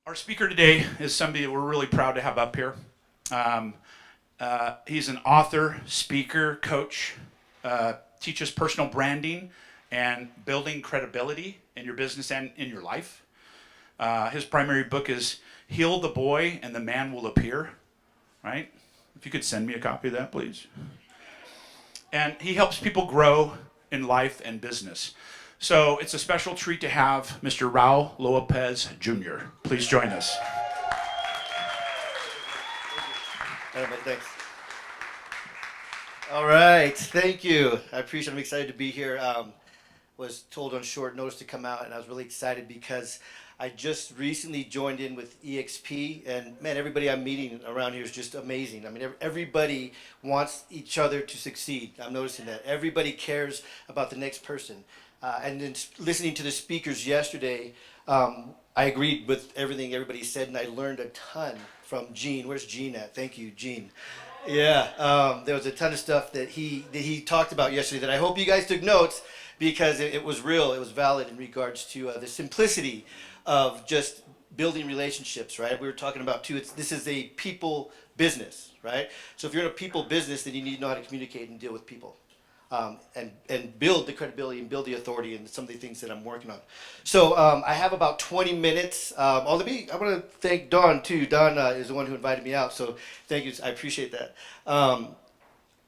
Our speaker today is somebody that we're really proud to have up here. Um, he's an author, speaker, coach, teaches personal branding and building credibility in your business and in your life. His primary book is Heal the Boy and the Man Will Appear, right? If you could send me a copy of that, please. And he helps people grow in life and business. So it's a special treat to have Mr. Raul Lopez Jr. Please join us. Thanks. All right, thank you. I appreciate it. I'm excited to be here. Was told on short notice to come out, and I was really excited because I just recently joined in with EXP, and man, everybody I'm meeting around here is just amazing. I mean, everybody wants each other to succeed. I'm noticing that. Everybody cares about the next person. And then listening to the speakers yesterday, I agreed with everything everybody said, and I learned a ton from Gene. Where's Gene at? Thank you, Gene. Yeah, there was a ton of stuff that he talked about yesterday that I hope you guys took notes, because it was real, it was valid in regards to the simplicity of just building relationships, right? We were talking about too, this is a people business, right? So if you're in a people business, then you need to know how to communicate and deal with people. And build the credibility and build the authority, and some of the things that I'm working on. So I have about 20 minutes. I want to thank Dawn too. Dawn is the one who invited me out, so thank you. I appreciate that.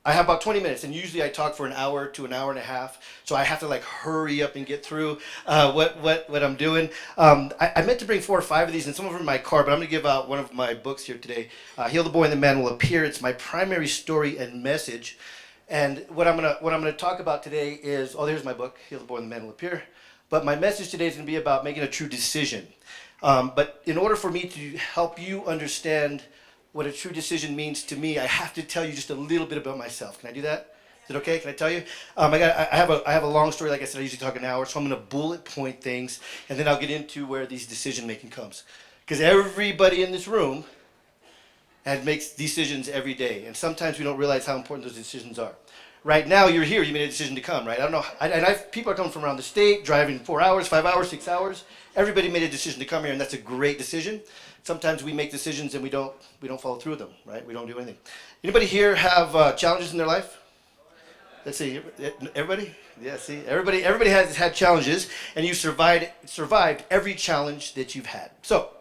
I have about 20 minutes, and usually I talk for an hour to an hour and a half, so I have to like hurry up and get through what I'm doing. I meant to bring 4 or 5 of these, and some of them are in my car, but I'm going to give out one of my books here today. Heal the Boy and the Man Will Appear. It's my primary story and message. And what I'm gonna talk about today is, there's my book, Heal the Boy and the Man Will Appear. But my message today is gonna be about making a true decision. But in order for me to help you understand what a true decision means to me, I have to tell you just a little bit about myself. Can I do that? Is it okay? Can I tell you? I have a long story. Like I said, I usually talk an hour, so I'm gonna bullet point things, and then I'll get into where these decision making comes. Because everybody in this room and makes decisions every day, and sometimes we don't realize how important those decisions are. Right now, you're here, you made a decision to come, right? I don't know, people are coming from around the state, driving 4 hours, 5 hours, 6 hours. Everybody made a decision to come here, and that's a great decision. Sometimes we make decisions and we don't follow through with them, right? We don't do anything. Anybody here have challenges in their life? Let's see, everybody? Yeah, see, everybody has had challenges, and you survived every challenge that you've had. So,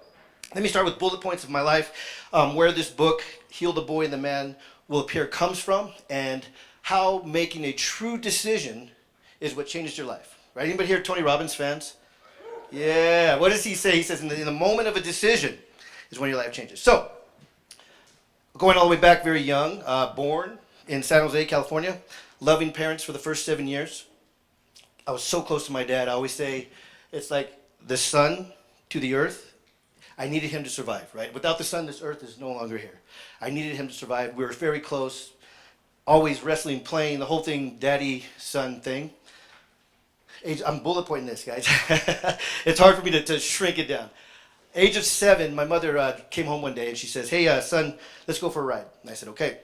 let me start with bullet points of my life, where this book, Heal the Boy and the Man Will Appear, comes from, and how making a true decision is what changes your life. Right? Anybody here Tony Robbins fans? Yeah. What does he say? He says, in the moment of a decision is when your life changes. So, going all the way back very young, born in San Jose, California, loving parents for the first 7 years. I was so close to my dad. I always say it's like the sun to the earth. I needed him to survive, right? Without the sun, this earth is no longer here. I needed him to survive. We were very close, always wrestling, playing, the whole thing, daddy, son thing. I'm bullet pointing this, guys. It's hard for me to shrink it down. Age of 7, my mother came home one day and she says, hey, son, let's go for a ride. And I said, okay.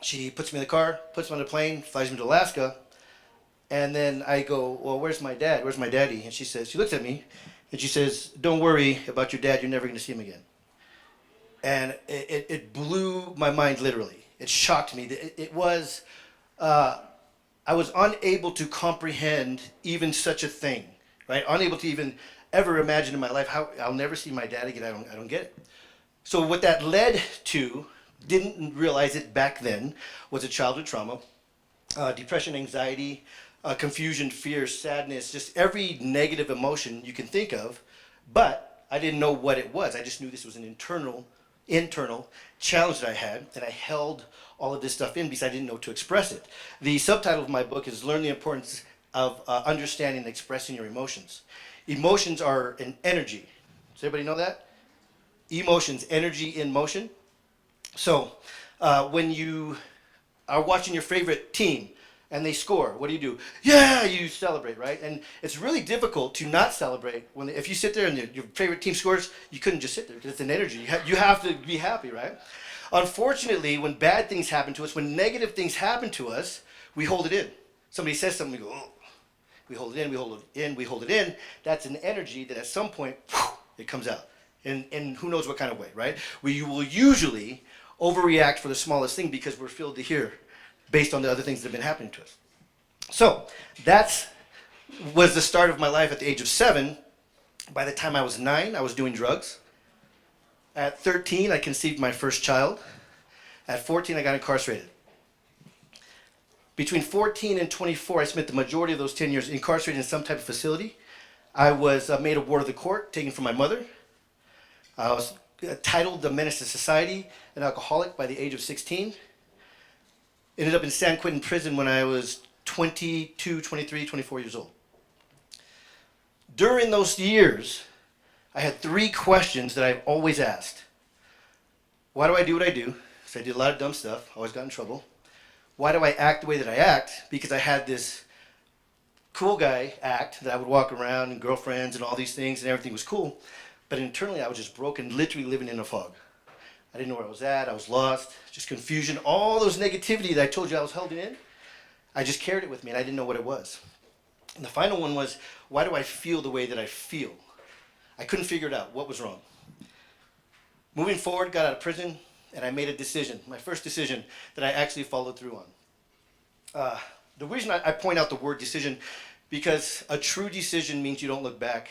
She puts me in the car, puts me on the plane, flies me to Alaska. And then I go, well, where's my dad? Where's my daddy? And she looks at me, and she says, don't worry about your dad, you're never going to see him again. And it blew my mind, literally. It shocked me. It was, I was unable to comprehend even such a thing, right? Unable to even ever imagine in my life how I'll never see my dad again. I don't get it. So what that led to, didn't realize it back then, was a childhood trauma, depression, anxiety, confusion, fear, sadness, just every negative emotion you can think of, but I didn't know what it was. I just knew this was an internal challenge that I had, and I held all of this stuff in because I didn't know to express it. The subtitle of my book is Learn the Importance of Understanding and Expressing Your Emotions. Emotions are an energy. Does everybody know that? Emotions, energy in motion. So when you are watching your favorite team, and they score, what do? Yeah, you celebrate, right? And it's really difficult to not celebrate if you sit there and your favorite team scores. You couldn't just sit there because it's an energy. You have to be happy, right? Unfortunately, when bad things happen to us, when negative things happen to us, we hold it in. Somebody says something, we go, oh. We hold it in, we hold it in, we hold it in. That's an energy that at some point, it comes out. in who knows what kind of way, right? We will usually overreact for the smallest thing because we're filled to here based on the other things that have been happening to us. So that was the start of my life at the age of 7. By the time I was 9, I was doing drugs. At 13, I conceived my first child. At 14, I got incarcerated. Between 14 and 24, I spent the majority of those 10 years incarcerated in some type of facility. I was made a ward of the court, taken from my mother. I was titled the menace to society, an alcoholic by the age of 16. Ended up in San Quentin prison when I was 22, 23, 24 years old. During those years, I had 3 questions that I've always asked. Why do I do what I do? Because I did a lot of dumb stuff, always got in trouble. Why do I act the way that I act? Because I had this cool guy act that I would walk around and girlfriends and all these things and everything was cool. But internally I was just broken, literally living in a fog. I didn't know where I was at, I was lost, just confusion, all those negativity that I told you I was holding in, I just carried it with me and I didn't know what it was. And the final one was, why do I feel the way that I feel? I couldn't figure it out, what was wrong. Moving forward, got out of prison, and I made a decision, my first decision that I actually followed through on. The reason I point out the word decision, because a true decision means you don't look back,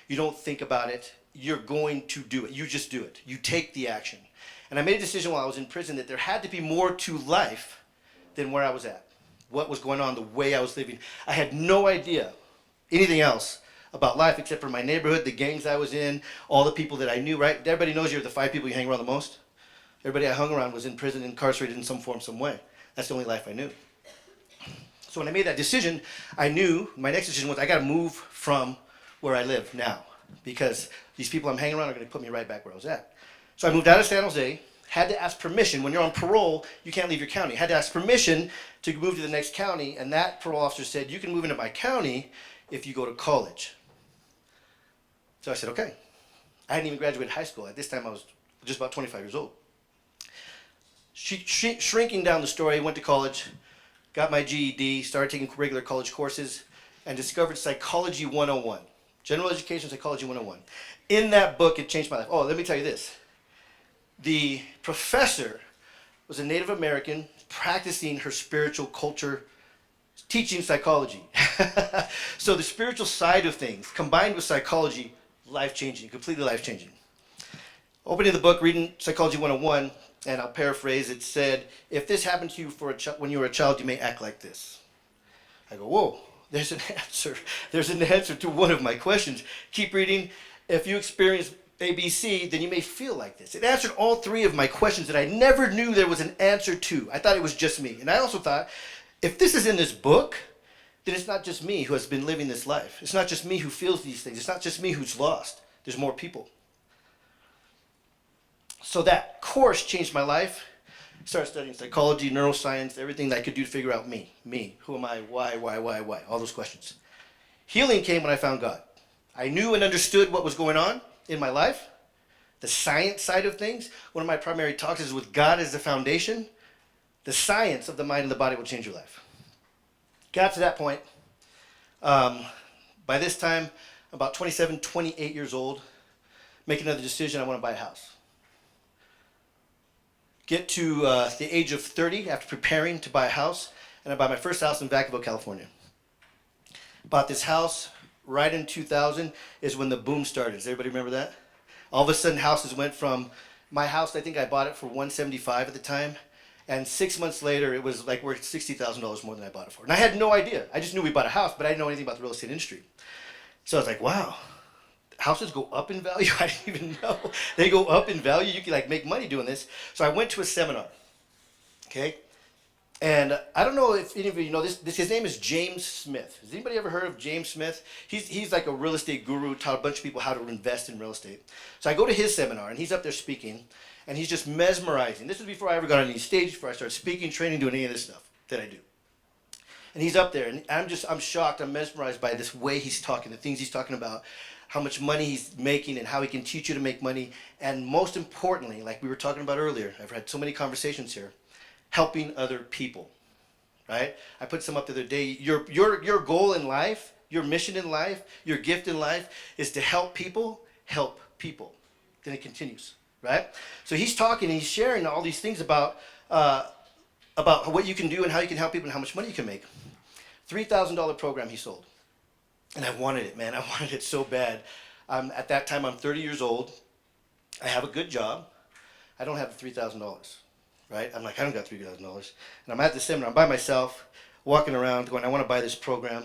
you don't think about it, you're going to do it, you just do it, you take the action. And I made a decision while I was in prison that there had to be more to life than where I was at, what was going on, the way I was living. I had no idea anything else about life except for my neighborhood, the gangs I was in, all the people that I knew, right? Everybody knows you're the 5 people you hang around the most. Everybody I hung around was in prison, incarcerated in some form, some way. That's the only life I knew. So when I made that decision, I knew my next decision was I got to move from where I live now because these people I'm hanging around are going to put me right back where I was at. So I moved out of San Jose, had to ask permission. When you're on parole, you can't leave your county. Had to ask permission to move to the next county, and that parole officer said, you can move into my county if you go to college. So I said, okay. I hadn't even graduated high school. At this time, I was just about 25 years old. Shrinking down the story, went to college, got my GED, started taking regular college courses, and discovered Psychology 101. General Education Psychology 101. In that book, it changed my life. Oh, let me tell you this. The professor was a Native American practicing her spiritual culture, teaching psychology. So the spiritual side of things, combined with psychology, life-changing, completely life-changing. Opening the book, reading Psychology 101, and I'll paraphrase, it said, if this happened to you when you were a child, you may act like this. I go, whoa, there's an answer. There's an answer to one of my questions. Keep reading. If you experience ABC, then you may feel like this. It answered all 3 of my questions that I never knew there was an answer to. I thought it was just me. And I also thought, if this is in this book, then it's not just me who has been living this life. It's not just me who feels these things. It's not just me who's lost. There's more people. So that course changed my life. Started studying psychology, neuroscience, everything that I could do to figure out me. Me. Who am I? Why? All those questions. Healing came when I found God. I knew and understood what was going on in my life. The science side of things. One of my primary talks is with God as the foundation. The science of the mind and the body will change your life. Got to that point. By this time, about 27, 28 years old, make another decision, I want to buy a house. Get to the age of 30 after preparing to buy a house, and I bought my first house in Vacaville, California. Bought this house right in 2000 is when the boom started. Does everybody remember that? All of a sudden, houses went from my house, I think I bought it for $175 at the time, and 6 months later, it was like worth $60,000 more than I bought it for. And I had no idea. I just knew we bought a house, but I didn't know anything about the real estate industry. So I was like, wow, houses go up in value? I didn't even know. They go up in value? You can like make money doing this. So I went to a seminar, okay? And I don't know if any of you know this. His name is James Smith. Has anybody ever heard of James Smith? He's like a real estate guru, taught a bunch of people how to invest in real estate. So I go to his seminar, and he's up there speaking, and he's just mesmerizing. This was before I ever got on any stage, before I started speaking, training, doing any of this stuff that I do. And he's up there, and I'm shocked, I'm mesmerized by this way he's talking, the things he's talking about, how much money he's making and how he can teach you to make money. And most importantly, like we were talking about earlier, I've had so many conversations here, helping other people, right? I put some up the other day. Your goal in life, your mission in life, your gift in life is to help people help people. Then it continues, right? So he's talking and he's sharing all these things about what you can do and how you can help people and how much money you can make. $3,000 program he sold. And I wanted it, man. I wanted it so bad. At that time, I'm 30 years old. I have a good job. I don't have the $3,000, right? I'm like, I don't got $3,000. And I'm at the seminar. I'm by myself, walking around, going, I want to buy this program.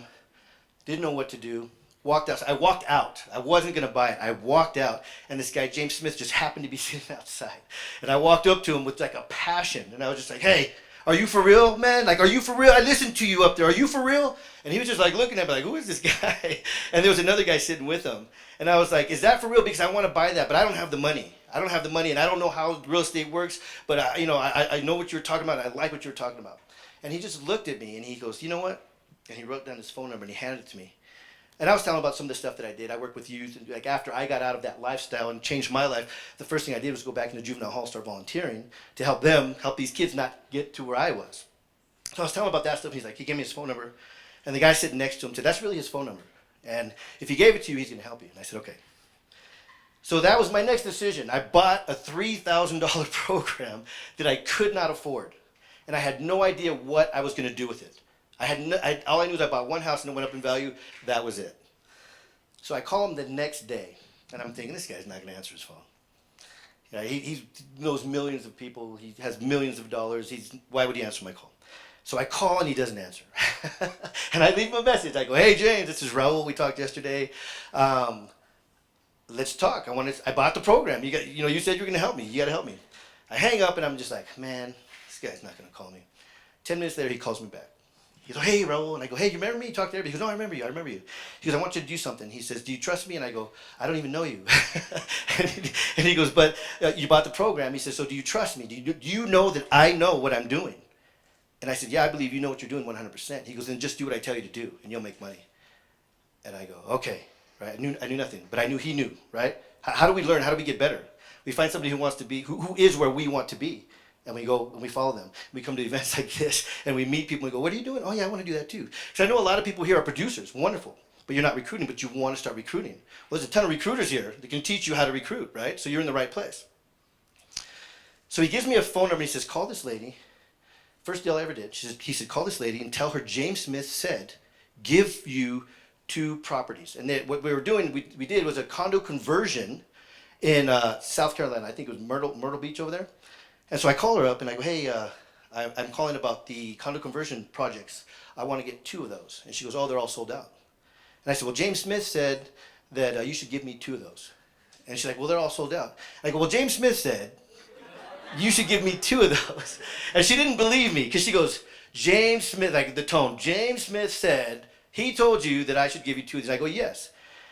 Didn't know what to do. Walked out. I walked out. I wasn't going to buy it. I walked out, and this guy, James Smith, just happened to be sitting outside. And I walked up to him with like a passion, and I was just like, hey, are you for real, man? Like, are you for real? I listened to you up there. Are you for real? And he was just like looking at me like, who is this guy? And there was another guy sitting with him. And I was like, is that for real? Because I want to buy that, but I don't have the money. I don't have the money, and I don't know how real estate works, but I know what you're talking about, and I like what you're talking about. And he just looked at me, and he goes, you know what? And he wrote down his phone number, and he handed it to me. And I was telling him about some of the stuff that I did. I worked with youth, and like after I got out of that lifestyle and changed my life, the first thing I did was go back into juvenile hall, start volunteering to help these kids not get to where I was. So I was telling him about that stuff. He's like, he gave me his phone number, and the guy sitting next to him said, that's really his phone number. And if he gave it to you, he's going to help you. And I said, okay. So that was my next decision. I bought a $3,000 program that I could not afford, and I had no idea what I was going to do with it. All I knew was I bought one house and it went up in value. That was it. So I call him the next day, and I'm thinking, this guy's not going to answer his phone. You know, he knows millions of people. He has millions of dollars. Why would he answer my call? So I call and he doesn't answer. And I leave him a message. I go, hey, James, this is Raul. We talked yesterday. Let's talk. I bought the program. You said you were going to help me. You got to help me. I hang up and I'm just like, man, this guy's not going to call me. 10 minutes later, he calls me back. He goes, hey, Raul. And I go, hey, you remember me? You talked to everybody. He goes, no, I remember you. He goes, I want you to do something. He says, do you trust me? And I go, I don't even know you. and he goes, but you bought the program. He says, so do you trust me? Do you know that I know what I'm doing? And I said, yeah, I believe you know what you're doing 100%. He goes, then just do what I tell you to do, and you'll make money. And I go, okay. Right? I knew nothing, but I knew he knew, right? How do we learn? How do we get better? We find somebody who wants to be, who is where we want to be. And we go and we follow them. We come to events like this and we meet people and we go, what are you doing? Oh yeah, I want to do that too. Because I know a lot of people here are producers, wonderful, but you're not recruiting, but you want to start recruiting. Well, there's a ton of recruiters here that can teach you how to recruit, right? So you're in the right place. So he gives me a phone number and he says, call this lady. First deal I ever did. He said, call this lady and tell her James Smith said, give you 2 properties. And what we were doing, we did was a condo conversion in South Carolina. I think it was Myrtle Beach over there. And so I call her up and I go, hey, I'm calling about the condo conversion projects. I want to get 2 of those. And she goes, oh, they're all sold out. And I said, well, James Smith said that you should give me 2 of those. And she's like, well, they're all sold out. And I go, well, James Smith said you should give me 2 of those. And she didn't believe me because she goes, James Smith, like the tone, James Smith said he told you that I should give you 2 of these. I go, yes.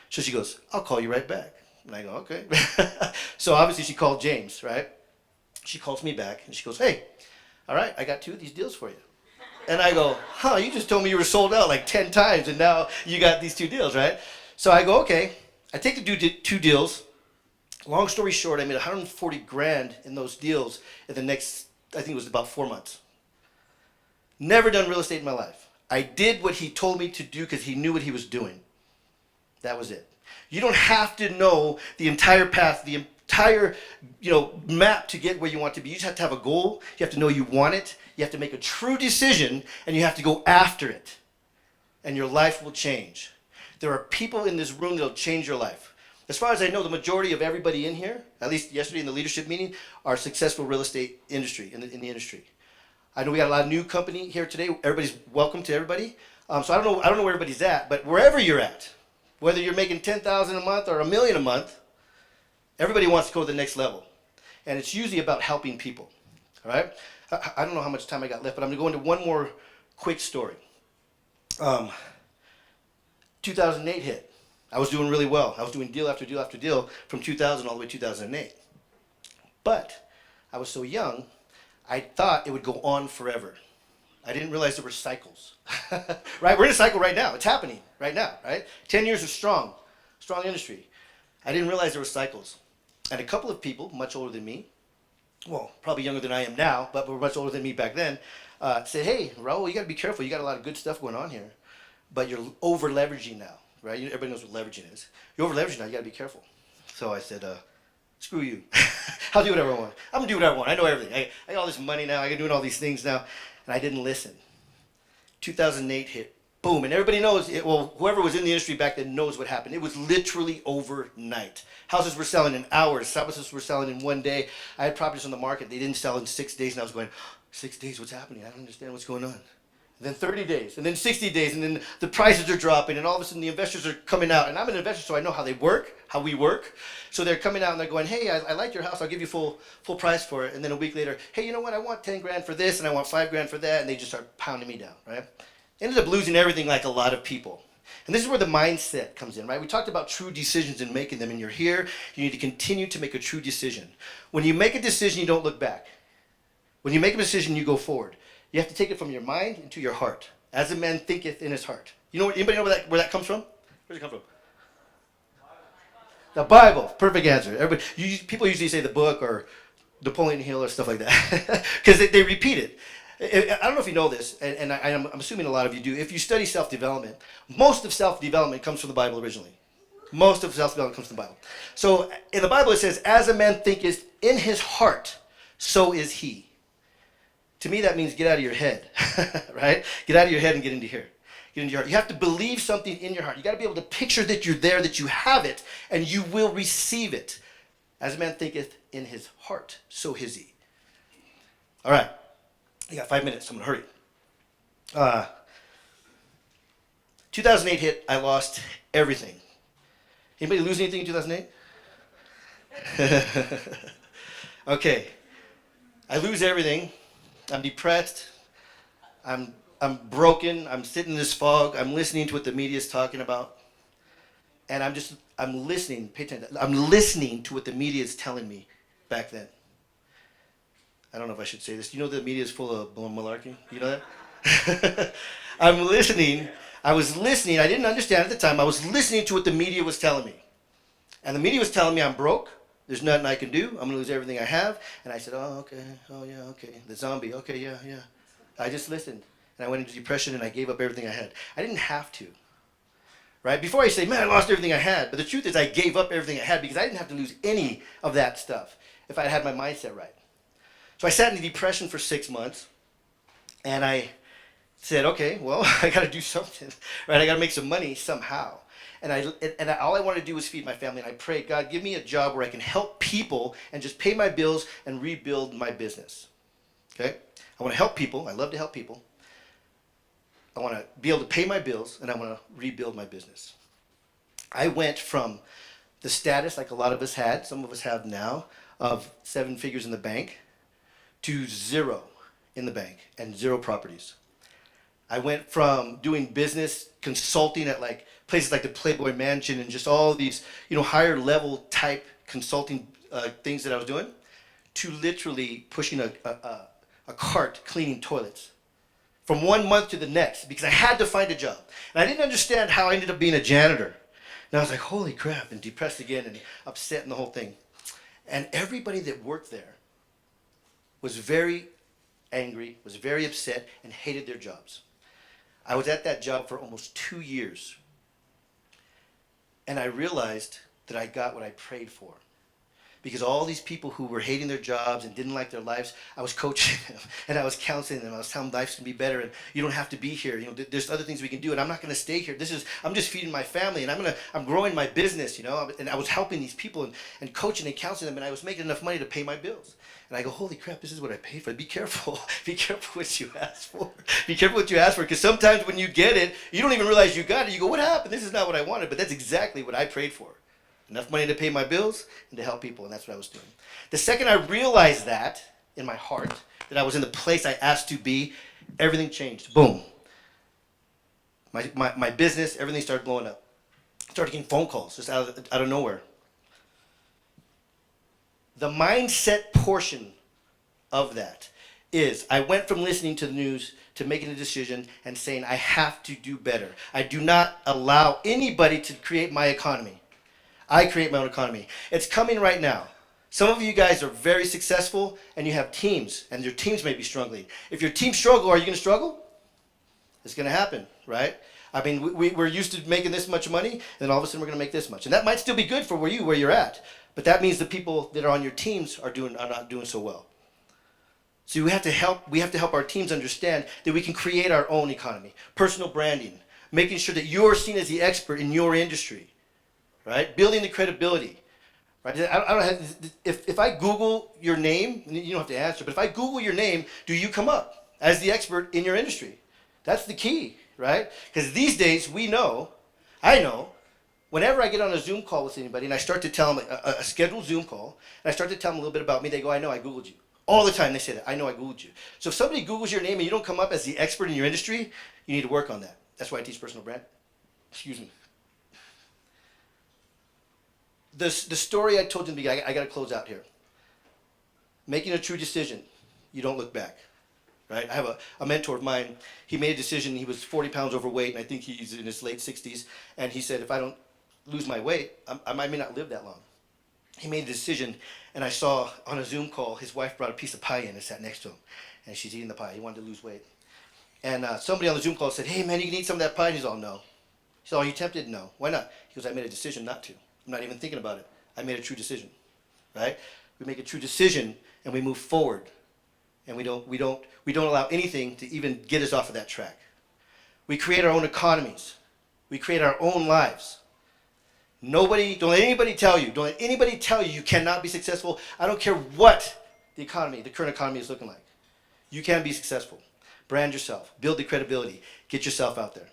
So she goes, I'll call you right back. And I go, okay. So obviously she called James, right? She calls me back and she goes, hey, all right, I got 2 of these deals for you. And I go, you just told me you were sold out like 10 times and now you got these 2 deals, right? So I go, okay. I take the 2 deals. Long story short, I made $140,000 in those deals in the next, I think it was about 4 months. Never done real estate in my life. I did what he told me to do because he knew what he was doing. That was it. You don't have to know the entire path, the entire map to get where you want to be. You just have to have a goal. You have to know you want it. You have to make a true decision, and you have to go after it. And your life will change. There are people in this room that will change your life. As far as I know, the majority of everybody in here, at least yesterday in the leadership meeting, are successful real estate industry in the industry. I know we got a lot of new company here today. Everybody's welcome to everybody. So I don't know where everybody's at, but wherever you're at, whether you're making $10,000 a month or $1 million a month, everybody wants to go to the next level. And it's usually about helping people. All right? I don't know how much time I got left, but I'm going to go into one more quick story. 2008 hit. I was doing really well. I was doing deal after deal after deal from 2000 all the way to 2008. But I was so young, I thought it would go on forever. I didn't realize there were cycles. Right? We're in a cycle right now. It's happening right now, right? 10 years of strong industry. I didn't realize there were cycles. And a couple of people, much older than me, well, probably younger than I am now, but were much older than me back then, said, hey, Raul, you got to be careful. You got a lot of good stuff going on here, but you're over-leveraging now, right? Everybody knows what leveraging is. You're over-leveraging now. You got to be careful. So I said, Screw you. I'll do whatever I want. I'm going to do whatever I want. I know everything. I got all this money now. I can do all these things now. And I didn't listen. 2008 hit. Boom. And everybody knows, well, whoever was in the industry back then knows what happened. It was literally overnight. Houses were selling in hours. Houses were selling in one day. I had properties on the market. They didn't sell in 6 days. And I was going, 6 days, what's happening? I don't understand what's going on. And then 30 days, and then 60 days, and then the prices are dropping, and all of a sudden the investors are coming out. And I'm an investor, so I know how they work, how we work. So they're coming out and they're going, hey, I like your house, I'll give you full price for it. And then a week later, hey, you know what, I want 10 grand for this, and I want 5 grand for that, and they just start pounding me down, right? Ended up losing everything like a lot of people. And this is where the mindset comes in, right? We talked about true decisions and making them, and you're here, you need to continue to make a true decision. When you make a decision, you don't look back. When you make a decision, you go forward. You have to take it from your mind into your heart. As a man thinketh in his heart. You know, anybody know where that comes from? Where does it come from? The Bible. Perfect answer. Everybody, people usually say the book or Napoleon Hill or stuff like that. Because they repeat it. I don't know if you know this, and I'm assuming a lot of you do. If you study self-development, most of self-development comes from the Bible originally. Most of self-development comes from the Bible. So in the Bible it says, as a man thinketh in his heart, so is he. To me, that means get out of your head, right? Get out of your head and get into here. Get into your heart. You have to believe something in your heart. You got to be able to picture that you're there, that you have it, and you will receive it. As a man thinketh in his heart, so is he. All right. You got 5 minutes. I'm going to hurry. 2008 hit. I lost everything. Anybody lose anything in 2008? Okay. I lose everything. I'm depressed. I'm broken. I'm sitting in this fog. I'm listening to what the media is talking about. And I'm listening. Pay attention. I'm listening to what the media is telling me back then. I don't know if I should say this. You know the media is full of malarkey? You know that? I'm listening. I was listening. I didn't understand at the time. I was listening to what the media was telling me. And the media was telling me I'm broke. There's nothing I can do. I'm going to lose everything I have. And I said, oh, okay. Oh, yeah, okay. The zombie. Okay, yeah. I just listened. And I went into depression and I gave up everything I had. I didn't have to. Right? Before I say, man, I lost everything I had. But the truth is I gave up everything I had because I didn't have to lose any of that stuff if I had my mindset right. So I sat in depression for 6 months. And I said, okay, well, I got to do something. Right? I got to make some money somehow. And all I wanted to do was feed my family. And I prayed, God, give me a job where I can help people and just pay my bills and rebuild my business. Okay? I want to help people. I love to help people. I want to be able to pay my bills, and I want to rebuild my business. I went from the status like a lot of us had, some of us have now, of 7 figures in the bank to 0 in the bank and 0 properties. I went from doing business consulting at like places like the Playboy Mansion and just all these, higher level type consulting things that I was doing, to literally pushing a cart cleaning toilets from 1 month to the next because I had to find a job. And I didn't understand how I ended up being a janitor. And I was like, holy crap, and depressed again and upset and the whole thing. And everybody that worked there was very angry, was very upset, and hated their jobs. I was at that job for almost 2 years. And I realized that I got what I prayed for. Because all these people who were hating their jobs and didn't like their lives, I was coaching them and I was counseling them. I was telling them life can be better and you don't have to be here. There's other things we can do and I'm not going to stay here. I'm just feeding my family and I'm growing my business, And I was helping these people and coaching and counseling them and I was making enough money to pay my bills. And I go, holy crap, this is what I paid for. Be careful. Be careful what you ask for. Be careful what you ask for because sometimes when you get it, you don't even realize you got it. You go, what happened? This is not what I wanted. But that's exactly what I prayed for. Enough money to pay my bills and to help people, and that's what I was doing. The second I realized that in my heart, that I was in the place I asked to be, everything changed. Boom. My business, everything started blowing up. I started getting phone calls just out of nowhere. The mindset portion of that is I went from listening to the news to making a decision and saying I have to do better. I do not allow anybody to create my economy. I create my own economy. It's coming right now. Some of you guys are very successful and you have teams and your teams may be struggling. If your team struggle, are you going to struggle? It's going to happen, right? I mean, we're used to making this much money and then all of a sudden we're going to make this much. And that might still be good for where you're at. But that means the people that are on your teams are not doing so well. So we have to help our teams understand that we can create our own economy. Personal branding, making sure that you're seen as the expert in your industry, right? Building the credibility, right? I don't have, if I Google your name, you don't have to answer, but if I Google your name, do you come up as the expert in your industry? That's the key, right? Because these days I know, whenever I get on a Zoom call with anybody and I start to tell them a scheduled Zoom call, and I start to tell them a little bit about me, they go, I know, I Googled you. All the time they say that, I know I Googled you. So if somebody Googles your name and you don't come up as the expert in your industry, you need to work on that. That's why I teach personal brand. Excuse me. The story I told you in the beginning, I got to close out here. Making a true decision, you don't look back. Right? I have a mentor of mine. He made a decision. He was 40 pounds overweight, and I think he's in his late 60s. And he said, if I don't lose my weight, I may not live that long. He made a decision, and I saw on a Zoom call, his wife brought a piece of pie in and sat next to him. And she's eating the pie. He wanted to lose weight. And somebody on the Zoom call said, hey, man, you can eat some of that pie. And he's all, no. He said, are you tempted? No. Why not? He goes, I made a decision not to. I'm not even thinking about it. I made a true decision. Right? We make a true decision, and we move forward. And we don't allow anything to even get us off of that track. We create our own economies. We create our own lives. Don't let anybody tell you you cannot be successful. I don't care what the current economy is looking like. You can be successful. Brand yourself. Build the credibility. Get yourself out there.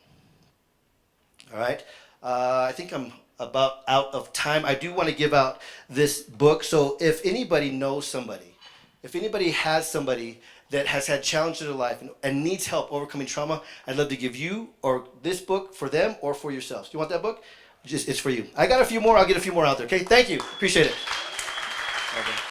All right? I think I'm about out of time. I do want to give out this book. So if anybody knows somebody, if anybody has somebody that has had challenges in their life and needs help overcoming trauma, I'd love to give you or this book for them or for yourselves. Do you want that book? It's for you. I got a few more. I'll get a few more out there. Okay? Thank you. Appreciate it.